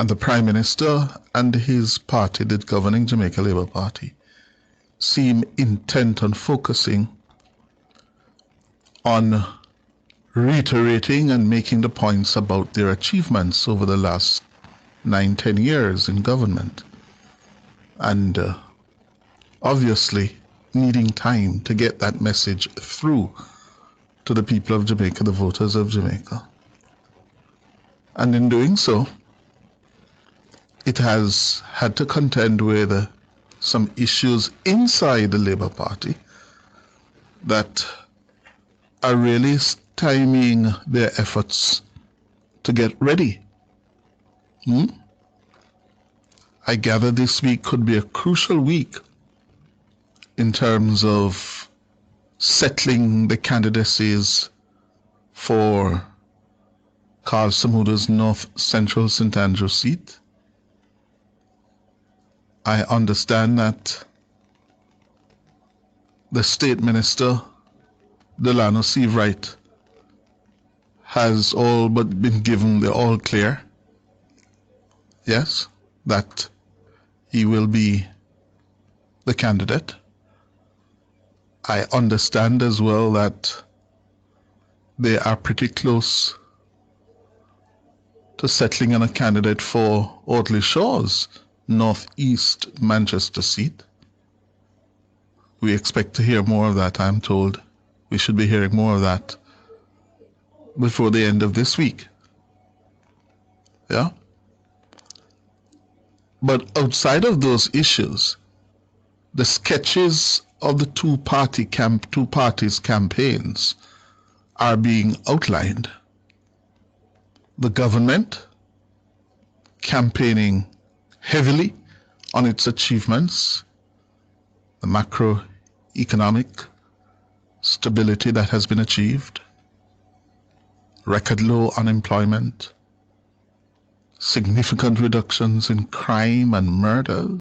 and the Prime Minister and his party, the governing Jamaica Labour Party, seem intent on focusing on reiterating and making the points about their achievements over the last 9-10 years in government, and obviously needing time to get that message through to the people of Jamaica, the voters of Jamaica. And in doing so, it has had to contend with some issues inside the Labour Party that are really stymieing their efforts to get ready. I gather this week could be a crucial week in terms of settling the candidacies for Carl Samuda's North Central St. Andrew seat. I understand that the State Minister, Delano Seavright, has all but been given the all clear. Yes, that he will be the candidate. I understand as well that they are pretty close to settling on a candidate for Audley Shaw's Northeast Manchester seat. We expect to hear more of that, I'm told. We should be hearing more of that before the end of this week. Yeah? But outside of those issues, the sketches of the two parties' campaigns are being outlined. The government campaigning heavily on its achievements, the macroeconomic stability that has been achieved, record low unemployment, significant reductions in crime and murder,